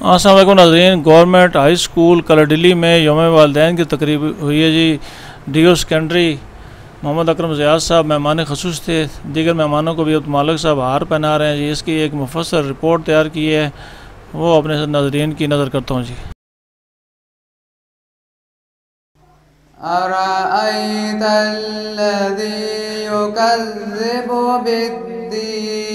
السلام علیکم ناظرین، گورنمنٹ ہائی اسکول کلڈلی میں یوم والدین کی تقریب ہوئی ہے جی۔ ڈی او سیکنڈری محمد اکرم زیاد صاحب مہمان خصوص تھے۔ دیگر مہمانوں کو بھی عبد المالک صاحب ہار پہنا رہے ہیں جی۔ اس کی ایک مفصل رپورٹ تیار کی ہے، وہ اپنے ناظرین کی نظر کرتا ہوں جی۔ أَرَأَيْتَ الَّذِي يُكَذِّبُ بِالدِّينِ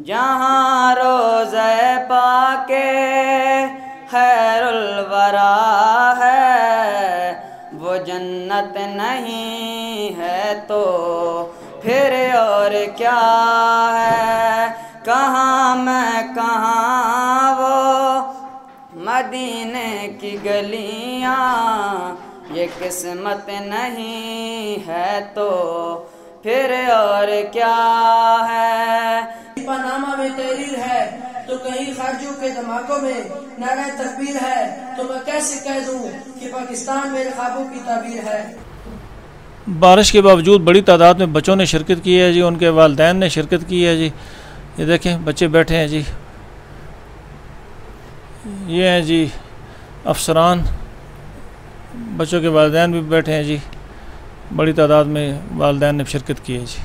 جہاں روزہ پاک خیر الورا ہے، وہ جنت نہیں ہے تو پھر اور کیا ہے؟ کہاں میں کہاں وہ مدینے کی گلیاں، یہ قسمت نہیں ہے تو پھر اور کیا ہے؟ پاناما میں تحریر ہے تو کہیں خارجوں کے دھماکوں میں نعرہ تکبیر ہے، تو میں کیسے کہہ دوں کہ پاکستان میرے خوابوں کی تعبیر ہے۔ بارش کے باوجود بڑی تعداد میں بچوں نے شرکت کی ہے جی، ان کے والدین نے شرکت کی ہے جی۔ یہ دیکھیں بچے بیٹھے ہیں جی، یہ ہیں جی افسران، بچوں کے والدین بھی بیٹھے ہیں جی۔ بڑی تعداد میں والدین نے شرکت کی ہے جی۔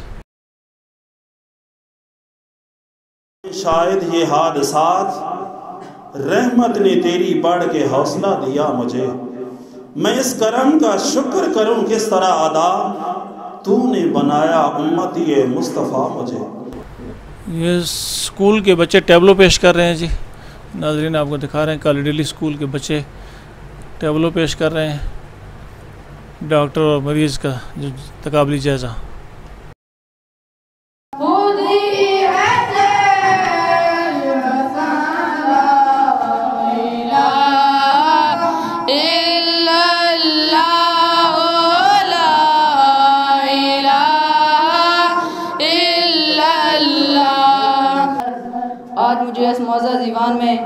شاید یہ حادثات رحمت نے تیری بڑھ کے حوصلہ دیا مجھے، میں اس کرم کا شکر کروں کس طرح ادا، تو نے بنایا امتی مصطفیٰ مجھے۔ یہ اسکول کے بچے ٹیبلو پیش کر رہے ہیں جی، ناظرین آپ کو دکھا رہے ہیں۔ کالڈلی اسکول کے بچے ٹیبلو پیش کر رہے ہیں، ڈاکٹر اور مریض کا جو تقابلی جائزہ۔ آج مجھے اس معزز ایوان میں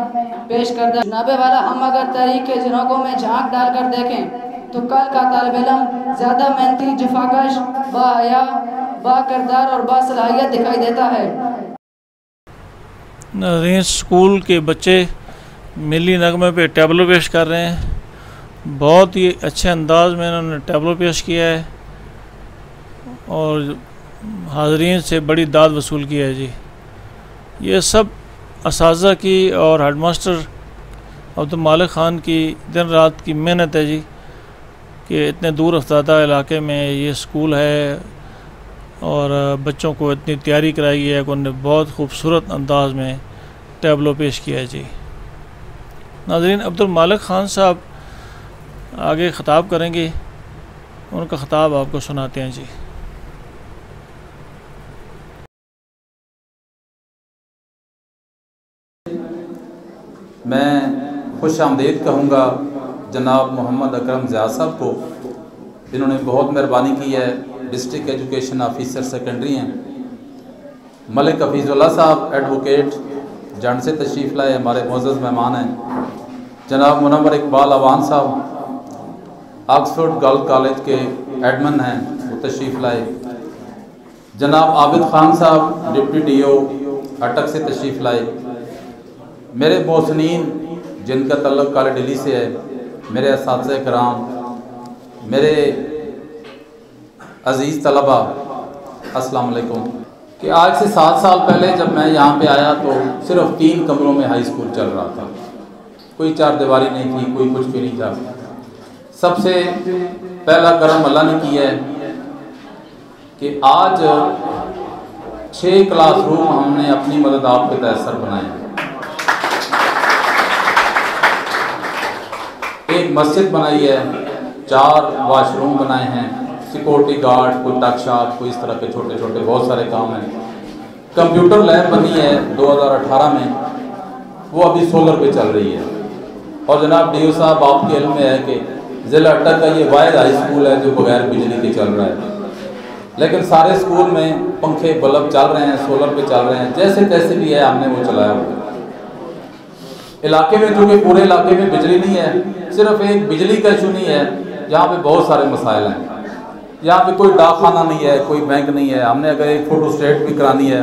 پیش کردہ جناب والا ہم اگر تاریخ کے جھروکوں میں جھانک ڈال کر دیکھیں تو کل کا طالب علم زیادہ محنتی، جفاکش، باحیا، با کردار اور با صلاحیت دکھائی دیتا ہے۔ ناظرین اسکول کے بچے ملی نغمے پہ ٹیبلو پیش کر رہے ہیں، بہت ہی اچھے انداز میں انہوں نے ٹیبلو پیش کیا ہے اور حاضرین سے بڑی داد وصول کیا ہے جی۔ یہ سب اساتذہ کی اور ہیڈ ماسٹر عبد المالک خان کی دن رات کی محنت ہے جی، کہ اتنے دور افتادہ علاقے میں یہ اسکول ہے اور بچوں کو اتنی تیاری کرائی ہے کہ انہوں نے بہت خوبصورت انداز میں ٹیبلو پیش کیا ہے جی۔ ناظرین عبد المالک خان صاحب آگے خطاب کریں گے، ان کا خطاب آپ کو سناتے ہیں جی۔ میں خوش آمدید کہوں گا جناب محمد اکرم زیاد صاحب کو، جنہوں نے بہت مہربانی کی ہے، ڈسٹرکٹ ایجوکیشن آفیسر سیکنڈری ہیں۔ ملک حفیظ اللہ صاحب ایڈوکیٹ جنڈ سے تشریف لائے، ہمارے معزز مہمان ہیں۔ جناب منور اقبال اوان صاحب آکسفورڈ گرلز کالج کے ایڈمن ہیں، وہ تشریف لائے۔ جناب عابد خان صاحب ڈپٹی ڈی او اٹک سے تشریف لائے۔ میرے محسنین جن کا تعلق کالڈلی سے ہے، میرے اساتذہ کرام، میرے عزیز طلبہ، السلام علیکم۔ کہ آج سے 7 سال پہلے جب میں یہاں پہ آیا تو صرف 3 کمروں میں ہائی اسکول چل رہا تھا، کوئی 4 دیواری نہیں تھی، کوئی کچھ بھی نہیں تھا۔ سب سے پہلا کرم اللہ نے کیا ہے کہ آج 6 کلاس روم ہم نے اپنی مدد آپ کے تیسر بنائے ہیں۔ ایک مسجد بنائی ہے، 4 واش روم بنائے ہیں، سیکورٹی گارڈ، کوئی ٹک شاپ، کوئی اس طرح کے چھوٹے چھوٹے بہت سارے کام ہیں۔ کمپیوٹر لیب بنی ہے 2018 میں، وہ ابھی سولر پہ چل رہی ہے۔ اور جناب ڈی او صاحب آپ کے علم میں ہے کہ ضلع اٹک کا یہ واحد ہائی اسکول ہے جو بغیر بجلی کے چل رہا ہے، لیکن سارے اسکول میں پنکھے بلب چل رہے ہیں، سولر پہ چل رہے ہیں، جیسے تیسے بھی ہے ہم نے وہ چلایا ہوا ہے۔ علاقے میں چونکہ پورے علاقے میں بجلی نہیں ہے، صرف ایک بجلی کا ایشو نہیں ہے، یہاں پہ بہت سارے مسائل ہیں۔ یہاں پہ کوئی ڈاک خانہ نہیں ہے، کوئی بینک نہیں ہے، ہم نے اگر ایک فوٹو اسٹیٹ بھی کرانی ہے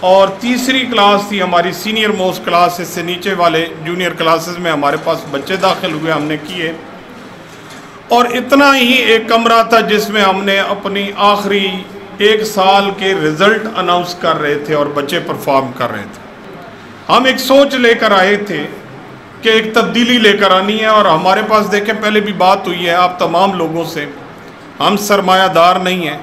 اور تیسری کلاس تھی ہماری سینئر موسٹ کلاس، اس سے نیچے والے جونیئر کلاسز میں ہمارے پاس بچے داخل ہوئے، ہم نے کیے، اور اتنا ہی ایک کمرہ تھا جس میں ہم نے اپنی آخری 1 سال کے رزلٹ اناؤنس کر رہے تھے اور بچے پرفارم کر رہے تھے۔ ہم ایک سوچ لے کر آئے تھے کہ ایک تبدیلی لے کر آنی ہے، اور ہمارے پاس دیکھیں پہلے بھی بات ہوئی ہے آپ تمام لوگوں سے، ہم سرمایہ دار نہیں ہیں،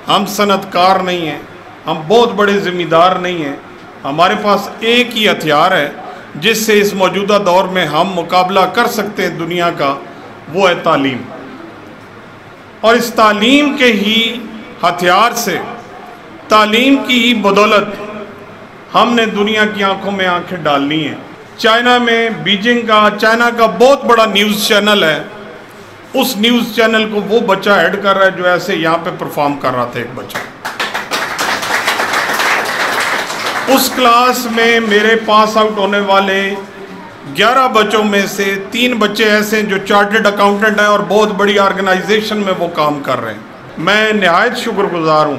ہم صنعت کار نہیں ہیں، ہم بہت بڑے ذمہ دار نہیں ہیں، ہمارے پاس ایک ہی ہتھیار ہے جس سے اس موجودہ دور میں ہم مقابلہ کر سکتے ہیں دنیا کا، وہ ہے تعلیم۔ اور اس تعلیم کے ہی ہتھیار سے، تعلیم کی ہی بدولت ہم نے دنیا کی آنکھوں میں آنکھیں ڈالنی ہیں۔ چائنا میں بیجنگ کا، چائنا کا بہت بڑا نیوز چینل ہے، اس نیوز چینل کو وہ بچہ ہیڈ کر رہا ہے جو ایسے یہاں پہ پرفارم کر رہا تھا ایک بچہ۔ اس کلاس میں میرے پاس آؤٹ ہونے والے 11 بچوں میں سے 3 بچے ایسے ہیں جو چارٹرڈ اکاؤنٹنٹ ہیں اور بہت بڑی آرگنائزیشن میں وہ کام کر رہے ہیں۔ میں نہایت شکر گزار ہوں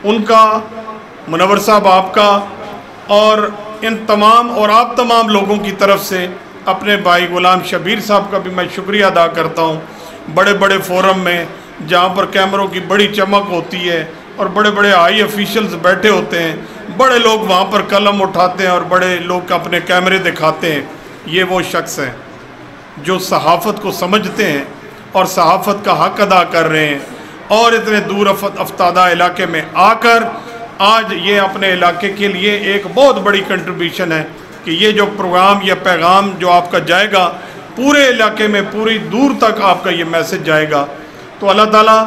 ان کا، منور صاحب آپ کا، اور ان تمام اور آپ تمام لوگوں کی طرف سے اپنے بھائی غلام شبیر صاحب کا بھی میں شکریہ ادا کرتا ہوں۔ بڑے بڑے فورم میں جہاں پر کیمروں کی بڑی چمک ہوتی ہے اور بڑے بڑے ہائی افیشلز بیٹھے ہوتے ہیں، بڑے لوگ وہاں پر قلم اٹھاتے ہیں اور بڑے لوگ اپنے کیمرے دکھاتے ہیں، یہ وہ شخص ہیں جو صحافت کو سمجھتے ہیں اور صحافت کا حق ادا کر رہے ہیں، اور اتنے دور افتادہ علاقے میں آ کر آج یہ اپنے علاقے کے لیے ایک بہت بڑی کنٹریبیوشن ہے کہ یہ جو پروگرام یا پیغام جو آپ کا جائے گا پورے علاقے میں، پوری دور تک آپ کا یہ میسج جائے گا۔ تو اللہ تعالیٰ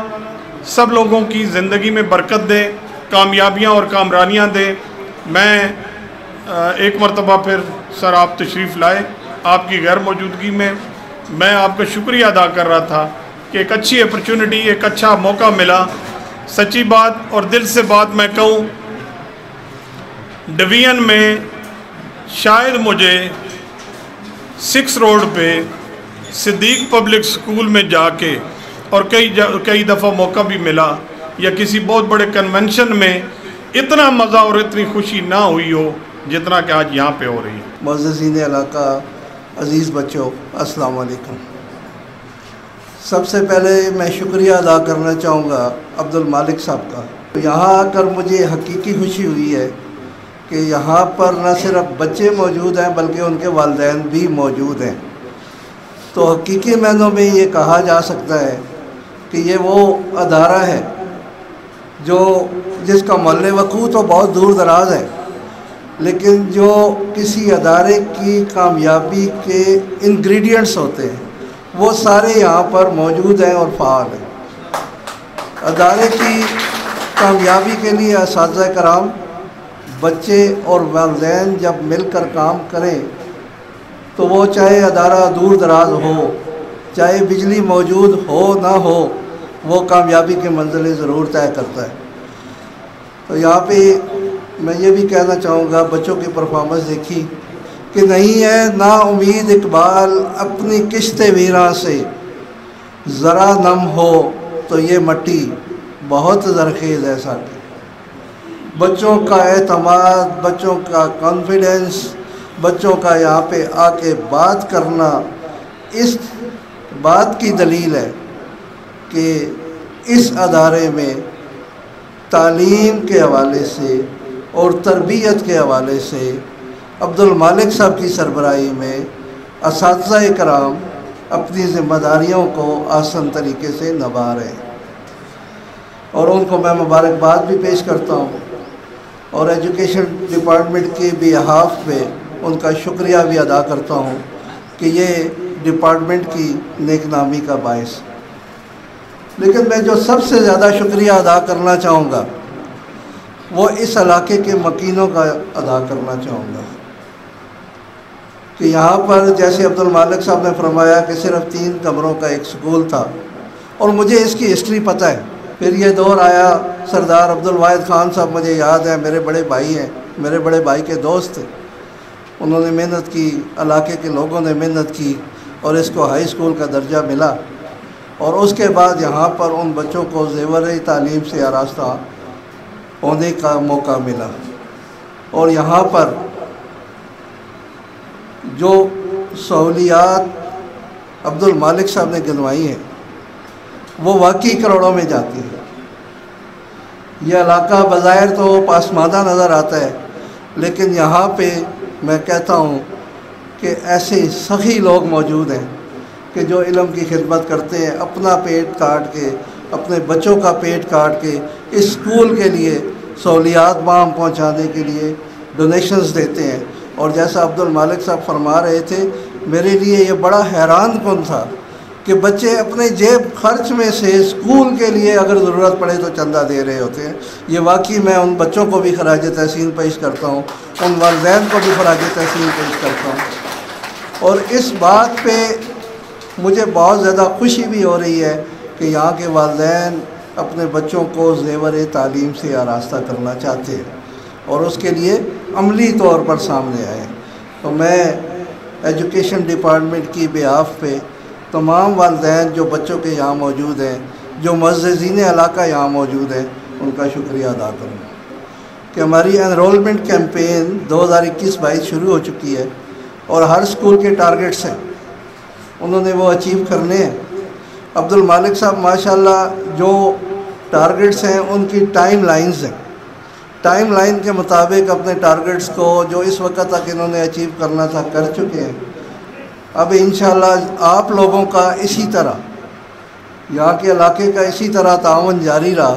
سب لوگوں کی زندگی میں برکت دے، کامیابیاں اور کامرانیاں دے۔ میں ایک مرتبہ پھر سر آپ تشریف لائے، آپ کی غیر موجودگی میں آپ کا شکریہ ادا کر رہا تھا کہ ایک اچھی اپرچونٹی، ایک اچھا موقع ملا۔ سچی بات اور دل سے بات میں کہوں، ڈویژن میں شاید مجھے 6 روڈ پہ صدیق پبلک سکول میں جا کے اور کئی دفعہ موقع بھی ملا، یا کسی بہت بڑے کنونشن میں اتنا مزہ اور اتنی خوشی نہ ہوئی ہو جتنا کہ آج یہاں پہ ہو رہی ہے۔ معززین علاقہ، عزیز بچوں، السلام علیکم۔ سب سے پہلے میں شکریہ ادا کرنا چاہوں گا عبد المالک صاحب کا۔ یہاں آ کر مجھے حقیقی خوشی ہوئی ہے کہ یہاں پر نہ صرف بچے موجود ہیں بلکہ ان کے والدین بھی موجود ہیں۔ تو حقیقی معنوں میں یہ کہا جا سکتا ہے کہ یہ وہ ادارہ ہے جس کا محل وقوع تو بہت دور دراز ہے، لیکن جو کسی ادارے کی کامیابی کے انگریڈینٹس ہوتے ہیں وہ سارے یہاں پر موجود ہیں اور فعال ہیں۔ ادارے کی کامیابی کے لیے اساتذہ کرام، بچے اور والدین جب مل کر کام کریں تو وہ چاہے ادارہ دور دراز ہو، چاہے بجلی موجود ہو نہ ہو، وہ کامیابی کے منزلیں ضرور طے کرتا ہے۔ تو یہاں پہ میں یہ بھی کہنا چاہوں گا، بچوں کی پرفارمنس دیکھی کہ نہیں ہے نا امید اقبال اپنی کشت ویراں سے، ذرا نم ہو تو یہ مٹی بہت زرخیز ہے ساتھی۔ بچوں کا اعتماد، بچوں کا کانفیڈنس، بچوں کا یہاں پہ آ کے بات کرنا، اس بات کی دلیل ہے کہ اس ادارے میں تعلیم کے حوالے سے اور تربیت کے حوالے سے عبد المالک صاحب کی سربراہی میں اساتذہ کرام اپنی ذمہ داریوں کو آسان طریقے سے نبھا رہے ہیں، اور ان کو میں مبارکباد بھی پیش کرتا ہوں، اور ایجوکیشن ڈپارٹمنٹ کے بہاف پہ ان کا شکریہ بھی ادا کرتا ہوں کہ یہ ڈپارٹمنٹ کی نیک نامی کا باعث۔ لیکن میں جو سب سے زیادہ شکریہ ادا کرنا چاہوں گا وہ اس علاقے کے مکینوں کا ادا کرنا چاہوں گا کہ یہاں پر جیسے عبد المالک صاحب نے فرمایا کہ صرف 3 کمروں کا ایک سکول تھا، اور مجھے اس کی ہسٹری پتہ ہے۔ پھر یہ دور آیا، سردار عبد الواحد خان صاحب مجھے یاد ہے، میرے بڑے بھائی ہیں، میرے بڑے بھائی کے دوست تھے، انہوں نے محنت کی، علاقے کے لوگوں نے محنت کی اور اس کو ہائی اسکول کا درجہ ملا، اور اس کے بعد یہاں پر ان بچوں کو زیور تعلیم سے آراستہ ہونے کا موقع ملا۔ اور یہاں پر جو سہولیات عبد المالک صاحب نے گنوائی ہیں وہ واقعی کروڑوں میں جاتی ہیں۔ یہ علاقہ بظاہر تو پاسماندہ نظر آتا ہے، لیکن یہاں پہ میں کہتا ہوں کہ ایسے سخی لوگ موجود ہیں کہ جو علم کی خدمت کرتے ہیں، اپنا پیٹ کاٹ کے، اپنے بچوں کا پیٹ کاٹ کے اس اسکول کے لیے سہولیات وہاں پہنچانے کے لیے ڈونیشنز دیتے ہیں۔ اور جیسا عبد المالک صاحب فرما رہے تھے، میرے لیے یہ بڑا حیران کن تھا کہ بچے اپنے جیب خرچ میں سے اسکول کے لیے اگر ضرورت پڑے تو چندہ دے رہے ہوتے ہیں۔ یہ واقعی میں ان بچوں کو بھی خراج تحسین پیش کرتا ہوں، ان والدین کو بھی خراج تحسین پیش کرتا ہوں۔ اور اس بات پہ مجھے بہت زیادہ خوشی بھی ہو رہی ہے کہ یہاں کے والدین اپنے بچوں کو زیور تعلیم سے آراستہ کرنا چاہتے ہیں اور اس کے لیے عملی طور پر سامنے آئے۔ تو میں ایجوکیشن ڈپارٹمنٹ کی بیہاف پہ تمام والدین جو بچوں کے یہاں موجود ہیں، جو معززین علاقہ یہاں موجود ہیں، ان کا شکریہ ادا کروں کہ ہماری انرولمنٹ کیمپین 2021-22 شروع ہو چکی ہے اور ہر اسکول کے ٹارگٹس ہیں، انہوں نے وہ اچیو کرنے ہیں۔ عبد المالک صاحب ماشاءاللہ جو ٹارگٹس ہیں ان کی ٹائم لائنز ہیں، ٹائم لائن کے مطابق اپنے ٹارگٹس کو جو اس وقت تک انہوں نے اچیو کرنا تھا کر چکے ہیں۔ اب انشاءاللہ آپ لوگوں کا اسی طرح یہاں کے علاقے کا اسی طرح تعاون جاری رہا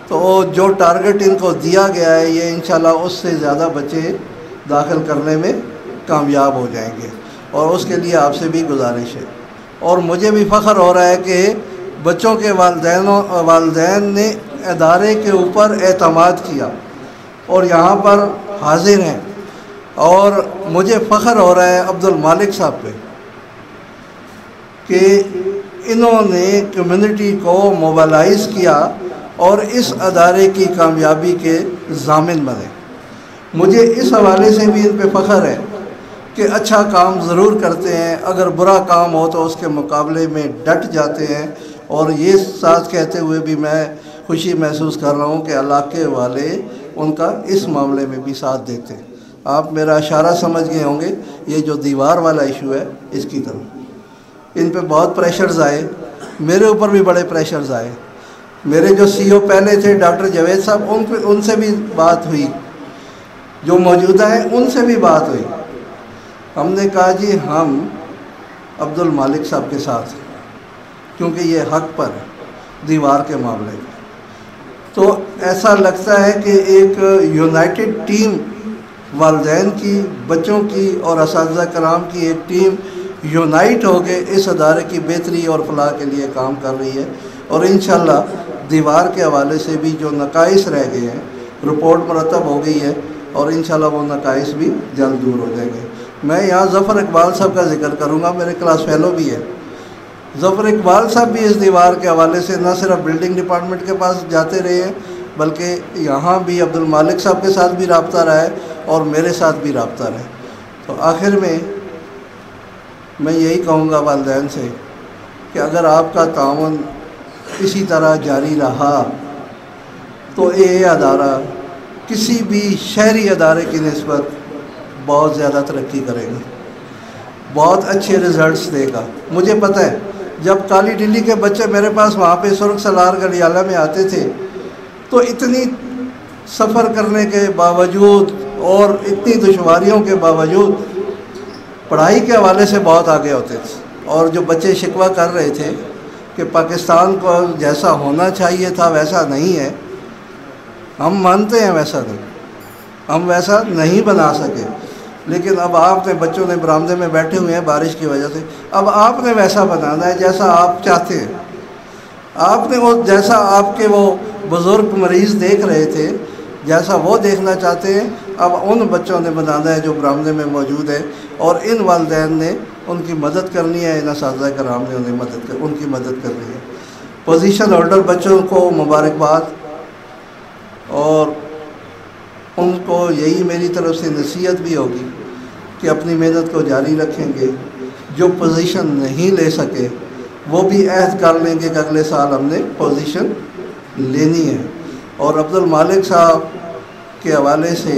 تو جو ٹارگٹ ان کو دیا گیا ہے یہ انشاءاللہ اس سے زیادہ بچے داخل کرنے میں کامیاب ہو جائیں گے، اور اس کے لیے آپ سے بھی گزارش ہے۔ اور مجھے بھی فخر ہو رہا ہے کہ بچوں کے والدین نے ادارے کے اوپر اعتماد کیا اور یہاں پر حاضر ہیں، اور مجھے فخر ہو رہا ہے عبد المالک صاحب پہ کہ انہوں نے کمیونٹی کو موبلائز کیا اور اس ادارے کی کامیابی کے ضامن بنے۔ مجھے اس حوالے سے بھی ان پہ فخر ہے کہ اچھا کام ضرور کرتے ہیں، اگر برا کام ہو تو اس کے مقابلے میں ڈٹ جاتے ہیں، اور یہ ساتھ کہتے ہوئے بھی میں خوشی محسوس کر رہا ہوں کہ علاقے والے ان کا اس معاملے میں بھی ساتھ دیتے ہیں۔ آپ میرا اشارہ سمجھ گئے ہوں گے، یہ جو دیوار والا ایشو ہے اس کی طرف ان پہ بہت پریشرز آئے، میرے اوپر بھی بڑے پریشرز آئے۔ میرے جو سی او پہلے تھے ڈاکٹر جاوید صاحب، ان سے بھی بات ہوئی، جو موجودہ ہیں ان سے بھی بات ہوئی۔ ہم نے کہا جی ہم عبد المالک صاحب کے ساتھ، کیونکہ یہ حق پر دیوار کے معاملے میں، تو ایسا لگتا ہے کہ ایک یونائٹڈ ٹیم والدین کی، بچوں کی اور اساتذہ کرام کی ایک ٹیم یونائٹ ہو کے اس ادارے کی بہتری اور فلاح کے لیے کام کر رہی ہے، اور انشاءاللہ دیوار کے حوالے سے بھی جو نقائص رہ گئے ہیں رپورٹ مرتب ہو گئی ہے، اور انشاءاللہ وہ نقائص بھی جلد دور ہو جائیں گے۔ میں یہاں ظفر اقبال صاحب کا ذکر کروں گا، میرے کلاس فیلو بھی ہے۔ ظفر اقبال صاحب بھی اس دیوار کے حوالے سے نہ صرف بلڈنگ ڈپارٹمنٹ کے پاس جاتے رہے ہیں، بلکہ یہاں بھی عبد المالک صاحب کے ساتھ بھی رابطہ رہا ہے اور میرے ساتھ بھی رابطہ رہا ہے۔ تو آخر میں یہی کہوں گا والدین سے کہ اگر آپ کا تعاون اسی طرح جاری رہا تو یہ ادارہ کسی بھی شہری ادارے کی نسبت بہت زیادہ ترقی کرے گا، بہت اچھے رزلٹس دے گا۔ مجھے پتہ ہے جب کالی ڈلی کے بچے میرے پاس وہاں پہ سرخ سالار گڑیالہ میں آتے تھے تو اتنی سفر کرنے کے باوجود اور اتنی دشواریوں کے باوجود پڑھائی کے حوالے سے بہت آگے ہوتے تھے، اور جو بچے شکوہ کر رہے تھے کہ پاکستان کو جیسا ہونا چاہیے تھا ویسا نہیں ہے، ہم مانتے ہیں ویسا نہیں، ہم ویسا نہیں بنا سکے، لیکن اب آپ نے بچوں نے برآمدے میں بیٹھے ہوئے ہیں بارش کی وجہ سے، اب آپ نے ویسا بنانا ہے جیسا آپ چاہتے ہیں، آپ نے وہ جیسا آپ کے وہ بزرگ مریض دیکھ رہے تھے جیسا وہ دیکھنا چاہتے ہیں، اب ان بچوں نے بنانا ہے جو برآمدے میں موجود ہے، اور ان والدین نے ان کی مدد کرنی ہے، ان اساتذہ کرام نے ان کی مدد کرنی ہے۔ پوزیشن ہولڈر بچوں کو مبارکباد، اور ان کو یہی میری طرف سے نصیحت بھی ہوگی کہ اپنی محنت کو جاری رکھیں گے، جو پوزیشن نہیں لے سکے وہ بھی عہد کر لیں گے کہ اگلے سال ہم نے پوزیشن لینی ہے۔ اور عبد المالک صاحب کے حوالے سے